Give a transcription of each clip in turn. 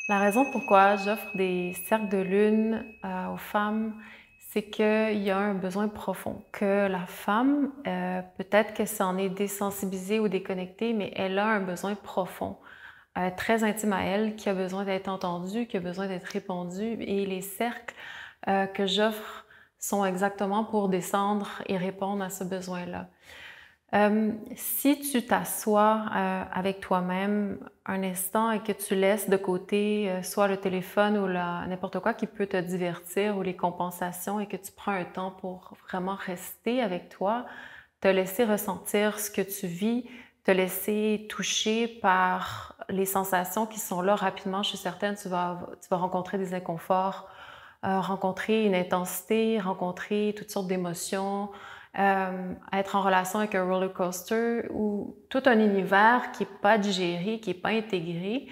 La raison pourquoi j'offre des cercles de lune aux femmes, c'est qu'il y a un besoin profond, que la femme, peut-être qu'elle s'en est désensibilisée ou déconnectée, mais elle a un besoin profond, très intime à elle, qui a besoin d'être entendu, qui a besoin d'être répondu. Et les cercles que j'offre sont exactement pour descendre et répondre à ce besoin-là. Si tu t'assois avec toi-même un instant et que tu laisses de côté soit le téléphone ou n'importe quoi qui peut te divertir ou les compensations et que tu prends un temps pour vraiment rester avec toi, te laisser ressentir ce que tu vis, te laisser toucher par les sensations qui sont là rapidement. Je suis certaine, tu vas rencontrer des inconforts, rencontrer une intensité, rencontrer toutes sortes d'émotions, être en relation avec un roller coaster ou tout un univers qui n'est pas digéré, qui n'est pas intégré,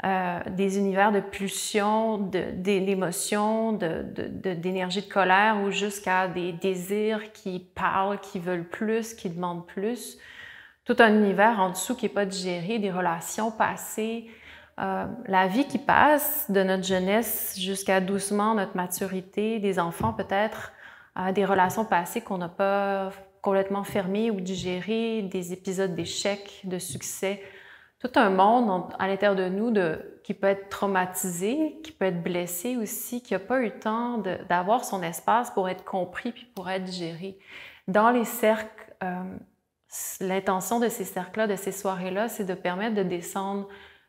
des univers de pulsions, d'émotions, d'énergie de colère ou jusqu'à des désirs qui parlent, qui veulent plus, qui demandent plus. Tout un univers en dessous qui n'est pas digéré, des relations passées, la vie qui passe de notre jeunesse jusqu'à doucement notre maturité, des enfants peut-être, des relations passées qu'on n'a pas complètement fermées ou digérées, des épisodes d'échecs, de succès. Tout un monde à l'intérieur de nous qui peut être traumatisé, qui peut être blessé aussi, qui n'a pas eu le temps d'avoir son espace pour être compris puis pour être digéré. Dans les cercles, l'intention de ces cercles-là, de ces soirées-là, c'est de permettre de descendre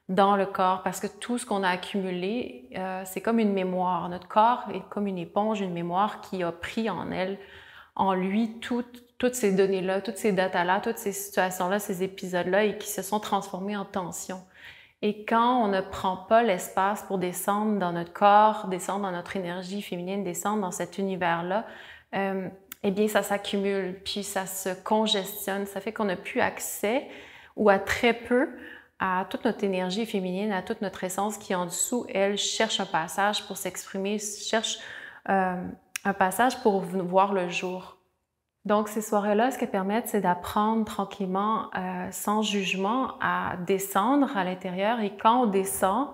dans le corps parce que tout ce qu'on a accumulé, c'est comme une mémoire. Notre corps est comme une éponge, une mémoire qui a pris en lui toutes ces données-là, toutes ces datas-là, toutes ces situations-là, ces épisodes-là et qui se sont transformés en tension. Et quand on ne prend pas l'espace pour descendre dans notre corps, descendre dans notre énergie féminine, descendre dans cet univers-là, eh bien, ça s'accumule, puis ça se congestionne. Ça fait qu'on n'a plus accès ou à très peu à toute notre énergie féminine, à toute notre essence qui, en dessous, elle, cherche un passage pour s'exprimer, cherche un passage pour voir le jour. Donc, ces soirées-là, ce qu'elles permettent, c'est d'apprendre tranquillement, sans jugement, à descendre à l'intérieur. Et quand on descend,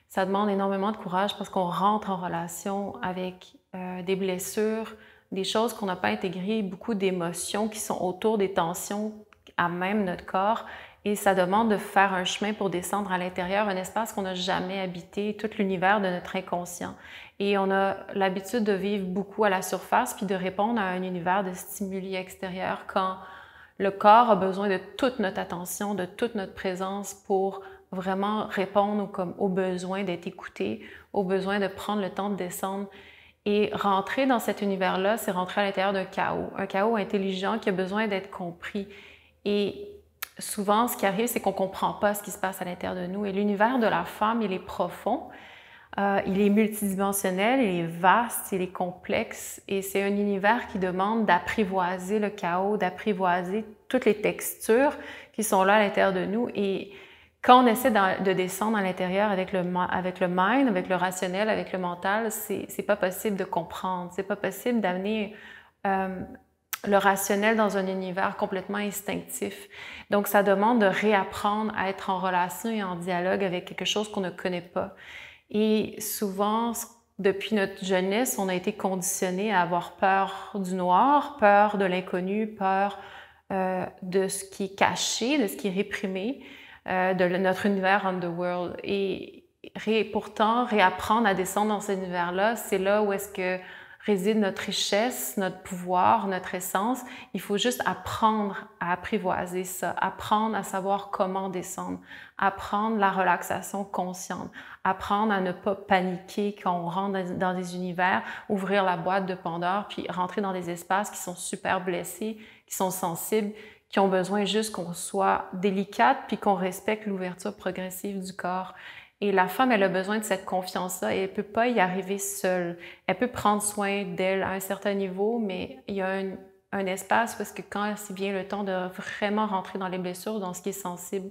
ça demande énormément de courage parce qu'on rentre en relation avec des blessures, des choses qu'on n'a pas intégrées, beaucoup d'émotions qui sont autour des tensions à même notre corps. Et ça demande de faire un chemin pour descendre à l'intérieur, un espace qu'on n'a jamais habité, tout l'univers de notre inconscient. Et on a l'habitude de vivre beaucoup à la surface puis de répondre à un univers de stimuli extérieurs quand le corps a besoin de toute notre attention, de toute notre présence pour vraiment répondre aux besoins d'être écouté, aux besoins de prendre le temps de descendre. Et rentrer dans cet univers-là, c'est rentrer à l'intérieur d'un un chaos intelligent qui a besoin d'être compris. Et souvent, ce qui arrive, c'est qu'on ne comprend pas ce qui se passe à l'intérieur de nous. Et l'univers de la femme, il est profond, il est multidimensionnel, il est vaste, il est complexe. Et c'est un univers qui demande d'apprivoiser le chaos, d'apprivoiser toutes les textures qui sont là à l'intérieur de nous. Et quand on essaie de descendre à l'intérieur avec le mind, avec le rationnel, avec le mental, c'est pas possible de comprendre. C'est pas possible d'amener le rationnel dans un univers complètement instinctif. Donc, ça demande de réapprendre à être en relation et en dialogue avec quelque chose qu'on ne connaît pas. Et souvent, depuis notre jeunesse, on a été conditionné à avoir peur du noir, peur de l'inconnu, peur de ce qui est caché, de ce qui est réprimé, de notre univers underworld. Et pourtant, réapprendre à descendre dans cet univers-là, c'est là où est-ce que réside notre richesse, notre pouvoir, notre essence. Il faut juste apprendre à apprivoiser ça, apprendre à savoir comment descendre, apprendre la relaxation consciente, apprendre à ne pas paniquer quand on rentre dans des univers, ouvrir la boîte de Pandore, puis rentrer dans des espaces qui sont super blessés, qui sont sensibles, qui ont besoin juste qu'on soit délicate, puis qu'on respecte l'ouverture progressive du corps. Et la femme, elle a besoin de cette confiance-là et elle ne peut pas y arriver seule. Elle peut prendre soin d'elle à un certain niveau, mais il y a un espace parce que quand c'est bien le temps de vraiment rentrer dans les blessures, dans ce qui est sensible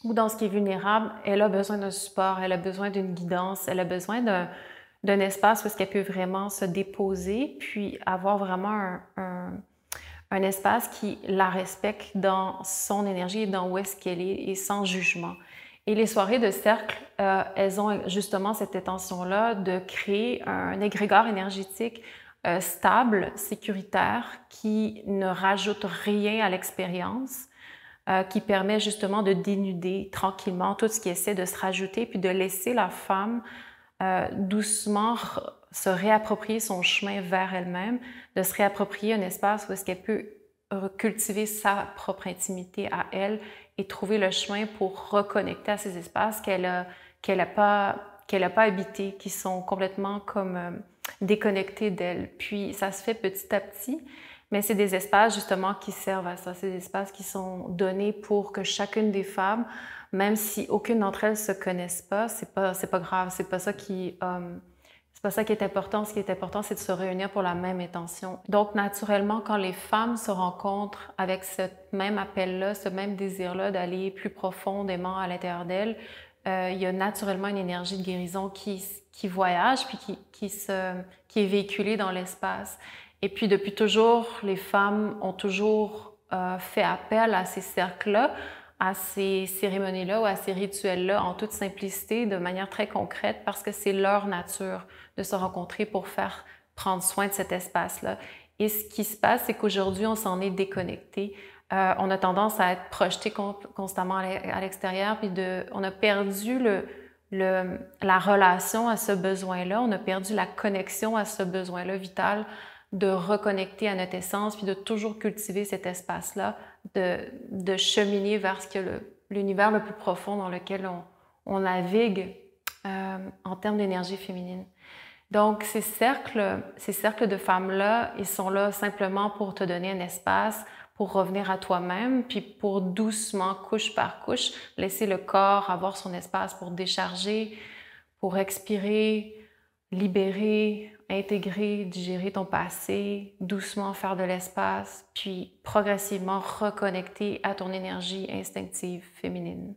ou dans ce qui est vulnérable, elle a besoin d'un support, elle a besoin d'une guidance, elle a besoin d'un espace où est-ce qu'elle peut vraiment se déposer puis avoir vraiment un espace qui la respecte dans son énergie et dans où est-ce qu'elle est et sans jugement. Et les soirées de cercle, elles ont justement cette intention-là de créer un égrégore énergétique stable, sécuritaire, qui ne rajoute rien à l'expérience, qui permet justement de dénuder tranquillement tout ce qui essaie de se rajouter, puis de laisser la femme doucement se réapproprier son chemin vers elle-même, de se réapproprier un espace où est-ce qu'elle peut cultiver sa propre intimité à elle et trouver le chemin pour reconnecter à ces espaces qu'elle a pas habités, qui sont complètement comme déconnectés d'elle. Puis ça se fait petit à petit, mais c'est des espaces justement qui servent à ça. C'est des espaces qui sont donnés pour que chacune des femmes, même si aucune d'entre elles se connaissent pas, c'est pas grave. C'est pas ça qui est important. Ce qui est important, c'est de se réunir pour la même intention. Donc, naturellement, quand les femmes se rencontrent avec ce même appel-là, ce même désir-là d'aller plus profondément à l'intérieur d'elles, il y a naturellement une énergie de guérison qui voyage puis qui est véhiculée dans l'espace. Et puis, depuis toujours, les femmes ont toujours fait appel à ces cercles-là, à ces cérémonies-là ou à ces rituels-là en toute simplicité, de manière très concrète, parce que c'est leur nature de se rencontrer pour faire prendre soin de cet espace-là. Et ce qui se passe, c'est qu'aujourd'hui, on s'en est déconnecté. On a tendance à être projeté constamment à l'extérieur, puis on a perdu la relation à ce besoin-là, on a perdu la connexion à ce besoin-là vital de reconnecter à notre essence, puis de toujours cultiver cet espace-là, de cheminer vers l'univers le plus profond dans lequel on navigue en termes d'énergie féminine. Donc, ces cercles de femmes-là, ils sont là simplement pour te donner un espace, pour revenir à toi-même, puis pour doucement, couche par couche, laisser le corps avoir son espace pour décharger, pour expirer, libérer, intégrer, digérer ton passé, doucement faire de l'espace, puis progressivement reconnecter à ton énergie instinctive féminine.